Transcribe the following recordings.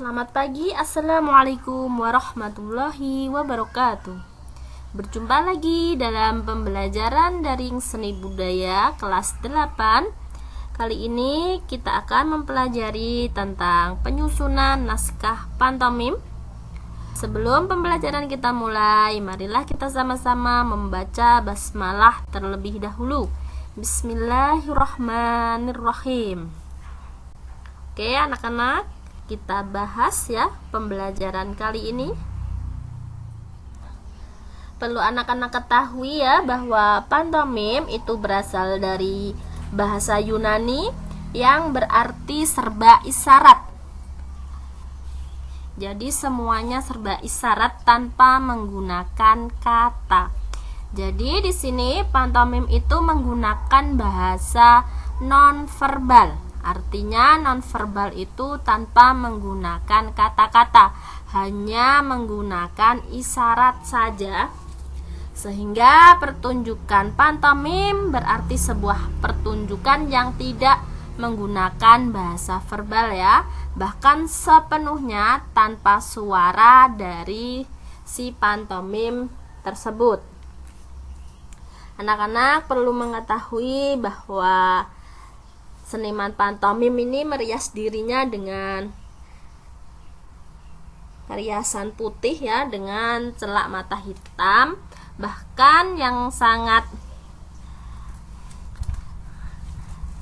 Selamat pagi, Assalamualaikum warahmatullahi wabarakatuh. Berjumpa lagi dalam pembelajaran daring seni budaya kelas 8. Kali ini kita akan mempelajari tentang penyusunan naskah pantomim. Sebelum pembelajaran kita mulai, marilah kita sama-sama membaca basmalah terlebih dahulu. Bismillahirrahmanirrahim. Oke, anak-anak, kita bahas ya pembelajaran kali ini. Perlu anak-anak ketahui ya bahwa pantomim itu berasal dari bahasa Yunani yang berarti serba isyarat. Jadi semuanya serba isyarat tanpa menggunakan kata. Jadi di sini pantomim itu menggunakan bahasa nonverbal. Artinya nonverbal itu tanpa menggunakan kata-kata, hanya menggunakan isyarat saja. Sehingga pertunjukan pantomim berarti sebuah pertunjukan yang tidak menggunakan bahasa verbal ya, bahkan sepenuhnya tanpa suara dari si pantomim tersebut. Anak-anak perlu mengetahui bahwa seniman pantomim ini merias dirinya dengan riasan putih ya, dengan celak mata hitam. Bahkan yang sangat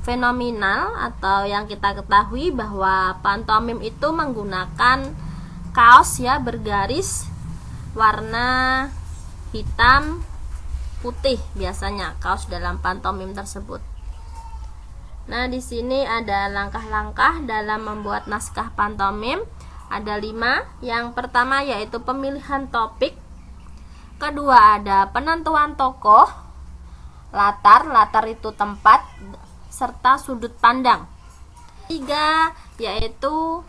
fenomenal atau yang kita ketahui bahwa pantomim itu menggunakan kaos ya bergaris warna hitam putih, biasanya kaos dalam pantomim tersebut. Nah, di sini ada langkah-langkah dalam membuat naskah pantomim. Ada 5. Yang pertama yaitu pemilihan topik. Kedua ada penentuan tokoh, latar itu tempat, serta sudut pandang. 3 yaitu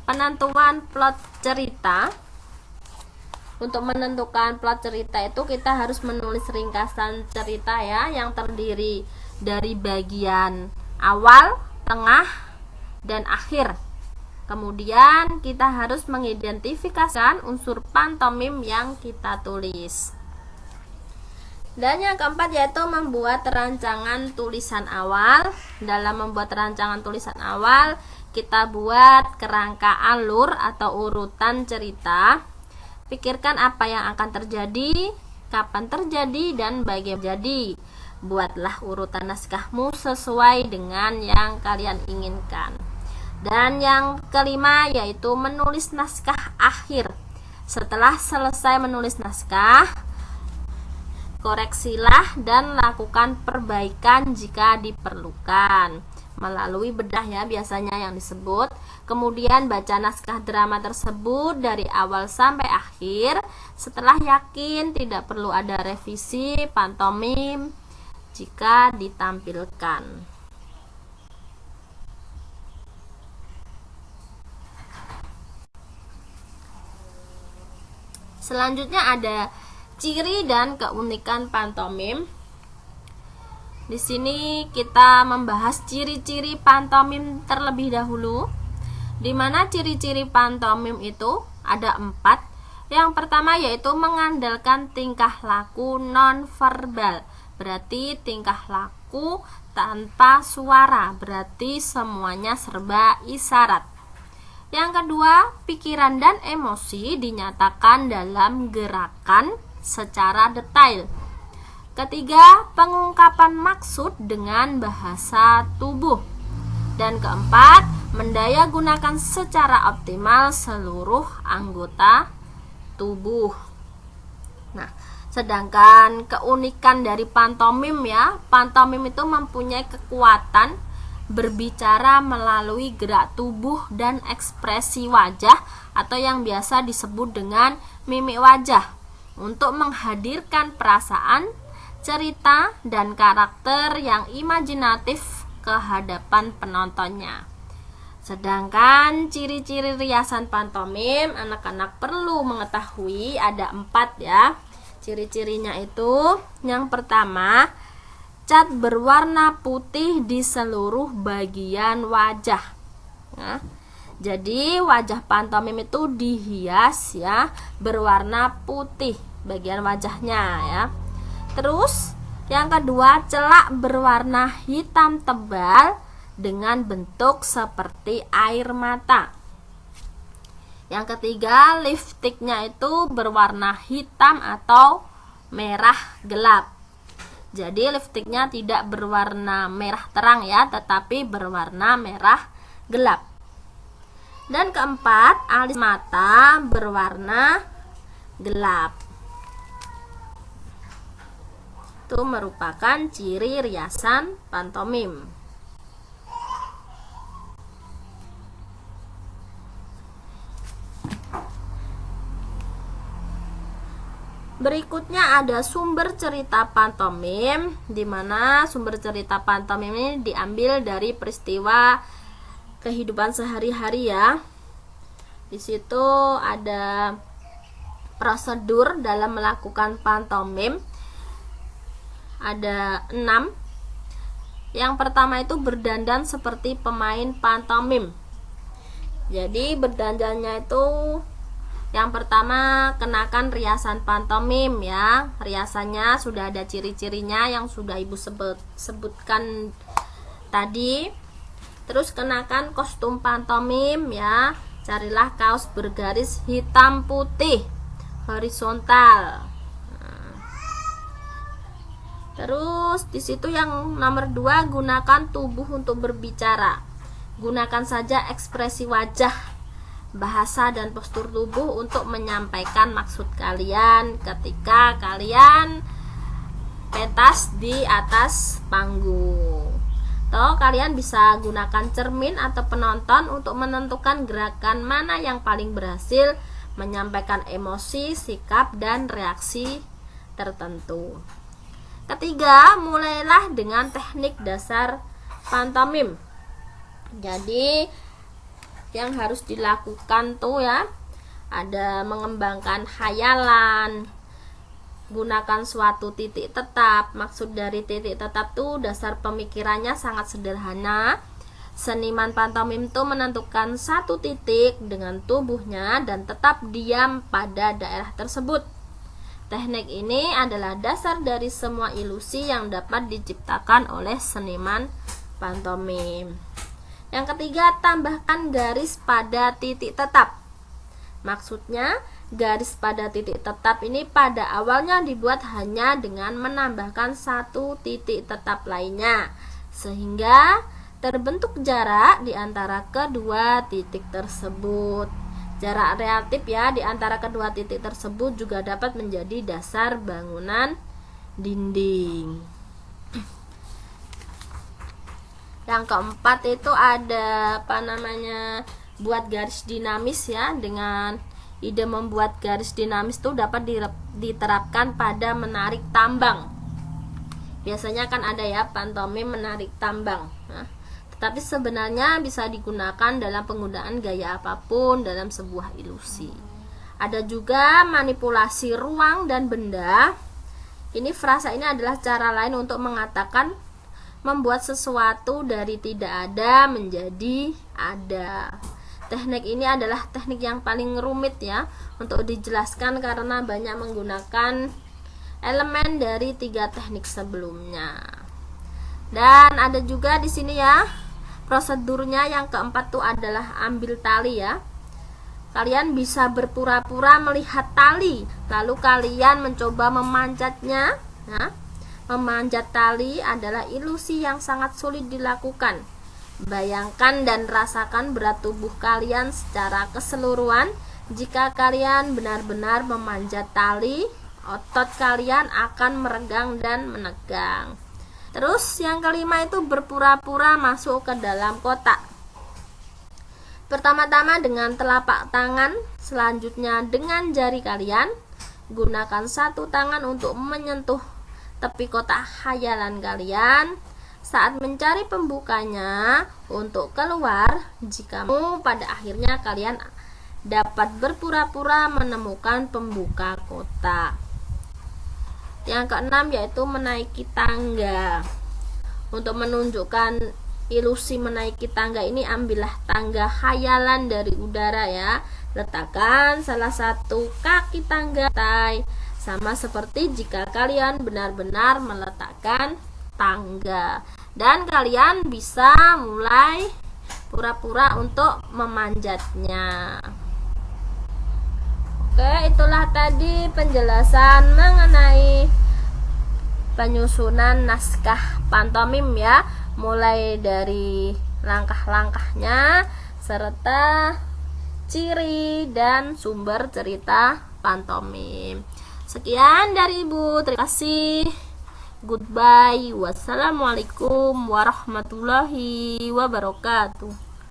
penentuan plot cerita. Untuk menentukan plot cerita itu kita harus menulis ringkasan cerita ya, yang terdiri dari bagian awal, tengah, dan akhir. Kemudian kita harus mengidentifikasikan unsur pantomim yang kita tulis. Dan yang keempat yaitu membuat rancangan tulisan awal. Dalam membuat rancangan tulisan awal, kita buat kerangka alur atau urutan cerita. Pikirkan apa yang akan terjadi, kapan terjadi, dan bagaimana terjadi. Buatlah urutan naskahmu sesuai dengan yang kalian inginkan. Dan yang kelima yaitu menulis naskah akhir. Setelah selesai menulis naskah, koreksilah dan lakukan perbaikan jika diperlukan melalui bedah ya, biasanya yang disebut. Kemudian baca naskah drama tersebut dari awal sampai akhir. Setelah yakin tidak perlu ada revisi pantomim jika ditampilkan. Selanjutnya ada ciri dan keunikan pantomim. Di sini kita membahas ciri-ciri pantomim terlebih dahulu, di mana ciri-ciri pantomim itu ada 4. Yang pertama yaitu mengandalkan tingkah laku nonverbal. Berarti tingkah laku tanpa suara, berarti semuanya serba isyarat. Yang kedua, pikiran dan emosi dinyatakan dalam gerakan secara detail. Ketiga, pengungkapan maksud dengan bahasa tubuh. Dan keempat, mendaya gunakan secara optimal seluruh anggota tubuh. Nah, sedangkan keunikan dari pantomim ya, pantomim itu mempunyai kekuatan berbicara melalui gerak tubuh dan ekspresi wajah atau yang biasa disebut dengan mimik wajah untuk menghadirkan perasaan, cerita, dan karakter yang imajinatif ke hadapan penontonnya. Sedangkan ciri-ciri riasan pantomim, anak-anak perlu mengetahui ada 4 ya. Ciri-cirinya itu, yang pertama, cat berwarna putih di seluruh bagian wajah. Nah, Jadi wajah pantomim itu dihias ya, berwarna putih bagian wajahnya ya. Terus yang kedua, celak berwarna hitam tebal dengan bentuk seperti air mata. Yang ketiga, lipstiknya itu berwarna hitam atau merah gelap. Jadi lipstiknya tidak berwarna merah terang ya, tetapi berwarna merah gelap. Dan keempat, alis mata berwarna gelap. Itu merupakan ciri riasan pantomim. Berikutnya ada sumber cerita pantomim, di mana sumber cerita pantomim ini diambil dari peristiwa kehidupan sehari-hari ya. Di situ ada prosedur dalam melakukan pantomim. Ada 6. Yang pertama itu berdandan seperti pemain pantomim. Jadi berdandannya itu yang pertama kenakan riasan pantomim ya. Riasannya sudah ada ciri-cirinya yang sudah Ibu sebutkan tadi. Terus kenakan kostum pantomim ya. Carilah kaos bergaris hitam putih horizontal. Terus di situ yang nomor 2, gunakan tubuh untuk berbicara. Gunakan saja ekspresi wajah, bahasa dan postur tubuh untuk menyampaikan maksud kalian ketika kalian pentas di atas panggung. Atau kalian bisa gunakan cermin atau penonton untuk menentukan gerakan mana yang paling berhasil menyampaikan emosi, sikap, dan reaksi tertentu. Ketiga, mulailah dengan teknik dasar pantomim. Jadi yang harus dilakukan tuh ya, ada mengembangkan khayalan, gunakan suatu titik tetap. Maksud dari titik tetap tuh dasar pemikirannya sangat sederhana. Seniman pantomim tuh menentukan satu titik dengan tubuhnya dan tetap diam pada daerah tersebut. Teknik ini adalah dasar dari semua ilusi yang dapat diciptakan oleh seniman pantomim. Yang ketiga, tambahkan garis pada titik tetap. Maksudnya, garis pada titik tetap ini pada awalnya dibuat hanya dengan menambahkan satu titik tetap lainnya, sehingga terbentuk jarak di antara kedua titik tersebut. Jarak relatif ya di antara kedua titik tersebut juga dapat menjadi dasar bangunan dinding. Yang keempat itu ada buat garis dinamis ya. Dengan ide membuat garis dinamis itu dapat diterapkan pada menarik tambang. Biasanya kan ada ya pantomim menarik tambang. Tapi sebenarnya bisa digunakan dalam penggunaan gaya apapun dalam sebuah ilusi. Ada juga manipulasi ruang dan benda. Ini frasa ini adalah cara lain untuk mengatakan membuat sesuatu dari tidak ada menjadi ada. Teknik ini adalah teknik yang paling rumit ya untuk dijelaskan karena banyak menggunakan elemen dari 3 teknik sebelumnya. Dan ada juga di sini ya, prosedurnya yang keempat tuh adalah ambil tali ya. Kalian bisa berpura-pura melihat tali, lalu kalian mencoba memanjatnya. Nah, memanjat tali adalah ilusi yang sangat sulit dilakukan. Bayangkan dan rasakan berat tubuh kalian secara keseluruhan. Jika kalian benar-benar memanjat tali, otot kalian akan meregang dan menegang. Terus yang kelima itu berpura-pura masuk ke dalam kotak. Pertama-tama dengan telapak tangan, selanjutnya dengan jari kalian. Gunakan satu tangan untuk menyentuh tepi kotak khayalan kalian. Saat mencari pembukanya untuk keluar, jika mau pada akhirnya kalian dapat berpura-pura menemukan pembuka kotak. Yang keenam yaitu menaiki tangga. Untuk menunjukkan ilusi menaiki tangga ini, ambillah tangga khayalan dari udara ya. Letakkan salah satu kaki tangga sama seperti jika kalian benar-benar meletakkan tangga. Dan kalian bisa mulai pura-pura untuk memanjatnya. Oke, itulah tadi penjelasan mengenai penyusunan naskah pantomim ya, mulai dari langkah-langkahnya serta ciri dan sumber cerita pantomim. Sekian dari Ibu, terima kasih. Goodbye. Wassalamualaikum warahmatullahi wabarakatuh.